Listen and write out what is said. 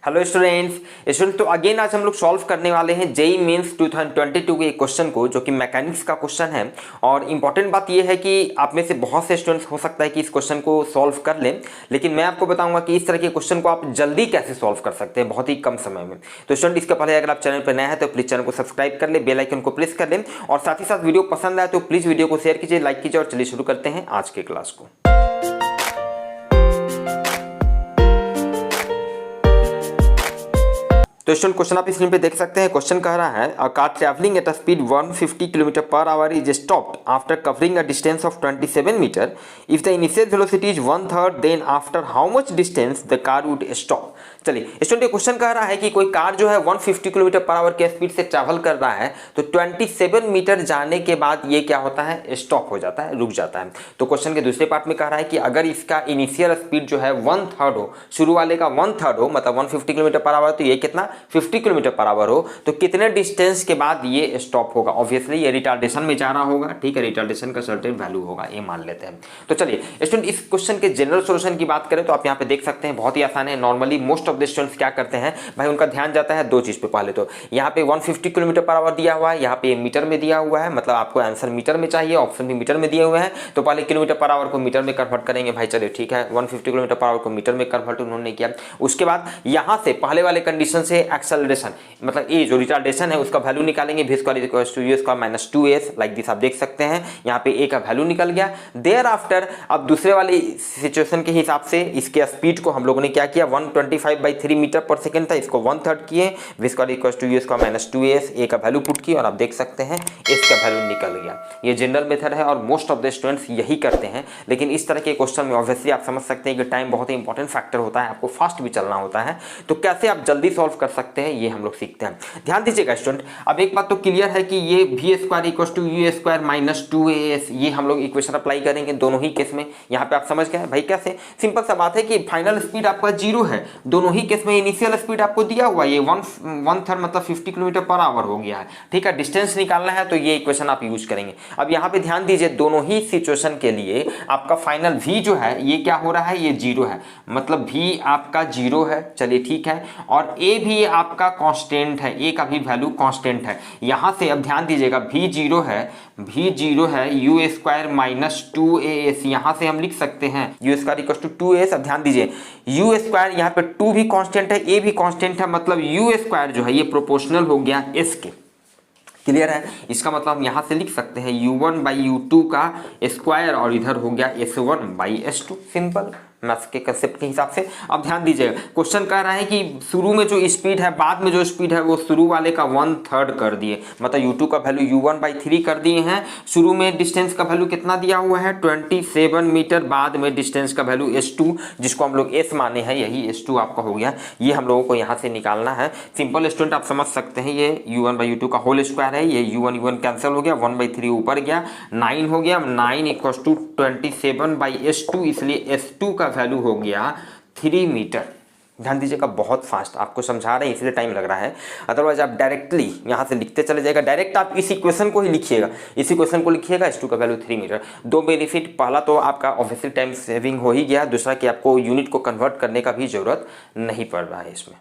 Hello students तो again आज हम लोग सॉल्व करने वाले हैं जेईई मेंस 2022 के एक क्वेश्चन को, जो कि मैकेनिक्स का क्वेश्चन है। और इंपॉर्टेंट बात यह है कि आप में से बहुत से स्टूडेंट्स हो सकता है कि इस क्वेश्चन को सॉल्व कर लें, लेकिन मैं आपको बताऊंगा कि इस तरह के क्वेश्चन को आप जल्दी कैसे सॉल्व कर सकते हैं बहुत ही कम समय में। तो स्टूडेंट, इसके पहले अगर आप चैनल पर नए हैं तो प्लीज चैनल को सब्सक्राइब कर ले, बेल आइकन को प्रेस कर लें, और साथ ही साथ वीडियो पसंद आए तो प्लीज वीडियो को शेयर कीजिए, लाइक कीजिए। और चलिए शुरू करते हैं आज के क्लास को। तो स्टूडेंट, क्वेश्चन आप स्क्रीन पे देख सकते हैं। क्वेश्चन कह रहा है a car traveling at a speed 150 kilometer per hour is stopped after covering a distance of 27 meter. If the initial velocity is 1/3, then after how much distance the car would stop. चलिए student, ये question कह रहा है कि कोई car जो है 150 kilometer per our के स्पीड से ट्रैवल कर रहा है, तो 27 मीटर जाने के बाद ये क्या होता है, स्टॉप हो जाता है, रुक जाता है। तो क्वेश्चन के दूसरे पार्ट में कह रहा है कि अगर इसका इनिशियल स्पीड जो है 1/3 हो, शुरू वाले का 1/3 हो, मतलब 150 किलोमीटर पर आवर, तो ये कितना 50 किलोमीटर पर आवर हो, तो कितने डिस्टेंस के बाद ये स्टॉप होगा। ऑब्वियसली ये रिटार्डेशन में जा रहा होगा, ठीक है, रिटार्डेशन का सर्टेन वैल्यू होगा, ये मान लेते हैं। तो चलिए स्टूडेंट, इस क्वेश्चन के जनरल सॉल्यूशन की बात करें तो आप यहाँ पे देख सकते हैं, बहुत ही आसान है। Normally most of the students क्या करते हैं भाई, उनका ध्यान जाता है दो चीज पे। पहले तो यहाँ पे 150 किलोमीटर पर आवर दिया हुआ है, यहाँ पे मीटर में दिया हुआ है, मतलब आपको आंसर मीटर में चाहिए, ऑप्शन भी मीटर में दिए हुए हैं। तो पहले किलोमीटर पर आवर को मीटर में कन्वर्ट करेंगे भाई, चलिए ठीक है, 150 किलोमीटर पर आवर को मीटर में कन्वर्ट उन्होंने किया। उसके बाद यहाँ से पहले वाले कंडीशन से एक्सेलरेशन, मतलब ए जो रिटार्डेशन है उसका वैल्यू निकालेंगे, v square equals to u square minus 2s, like this. आप देख सकते हैं यहाँ पे a का वैल्यू निकल गया। देयर आफ्टर अब दूसरे वाली सिचुएशन के हिसाब से इसके स्पीड को हम लोगों ने क्या किया, 125/3 मीटर पर सेकंड था, इसको 1/3 किए, v square equals to u square minus 2s, a का वैल्यू पुट किया, और आप देख सकते हैं s का वैल्यू निकल गया। ये जनरल मेथड है और मोस्ट ऑफ द स्टूडेंट्स यही करते हैं। लेकिन इस तरह के क्वेश्चन में ऑब्वियसली आप समझ सकते हैं कि टाइम बहुत ही इंपॉर्टेंट फैक्टर होता है, आपको फास्ट भी चलना होता है। तो कैसे आप जल्दी सॉल्व कर सकते हैं ये हम लोग सीखते हैं। ध्यान दीजिएगा स्टूडेंट, अब एक बात तो क्लियर है कि ये v square equals to u square minus 2as, ये हम लोग इक्वेशन अप्लाई करेंगे दोनों ही केस में। यहाँ पे आप समझ गए भाई कैसे, सिंपल सा बात है कि फाइनल स्पीड आपका 0 है दोनों ही केस में। इनिशियल स्पीड आपको दिया हुआ ये 1/3 मतलब 50 किलोमीटर पर आवर हो गया है, ठीक है। डिस्टेंस निकालना है तो ये इक्वेशन आप यूज करेंगे। अब यहाँ पे ध्यान दीजिए, दोनों ही सिचुएशन के लिए आपका फाइनल v जो है ये क्या हो रहा है, ये 0 है, मतलब v आपका 0 है, चलिए ठीक है। और a भी आपका कांस्टेंट है, a का भी वैल्यू कांस्टेंट है। यहां से अब ध्यान दीजिएगा v 0 है u स्क्वायर माइनस 2as, यहां से हम लिख सकते हैं u square equal to 2as। अब ध्यान दीजिए u स्क्वायर यहाँ पे 2 भी कांस्टेंट है, a भी कांस्टेंट है, मतलब u स्क्वायर जो है ये प्रोपोर्शनल हो गया s के। क्लियर है, इसका मतलब हम यहाँ से लिख सकते हैं u1/u2 का स्क्वायर, और इधर हो गया s1/s2, सिंपल मैथ्स के कंसेप्ट के हिसाब से। अब ध्यान दीजिएगा, क्वेश्चन कह रहा है कि शुरू में जो स्पीड है, बाद में जो स्पीड है वो शुरू वाले का 1/3 कर दिए, मतलब u2 का वैल्यू u1/3 कर दिए हैं। शुरू में डिस्टेंस का वैल्यू कितना दिया हुआ है 27 मीटर, बाद में डिस्टेंस का वैल्यू s2, जिसको हम लोग s माने हैं, यही s2 आपका हो गया। ये हम लोगों को यहाँ से निकालना है। सिंपल स्टूडेंट, आप समझ सकते हैं, ये u1/u2 का होल स्क्वायर है, ये u1 कैंसिल हो गया, 1/3 ऊपर गया, 9 हो गया, 9 इक्वल्स टू 27/s2, इसलिए s2 का वैल्यू हो गया 3 मीटर। ध्यान दीजिएगा, बहुत फास्ट आपको समझा रहे हैं इसलिए टाइम लग रहा है, अदरवाइज आप डायरेक्टली यहाँ से लिखते चले जाएगा। डायरेक्ट आप इसी क्वेश्चन को ही लिखिएगा, इसी क्वेश्चन को लिखिएगा, s2 का वैल्यू 3 मीटर। दो बेनिफिट, पहला तो आपका ऑब्वियसली टाइम सेविंग हो ही गया, दूसरा कि आपको यूनिट को कन्वर्ट करने का भी जरूरत नहीं पड़ रहा है इसमें।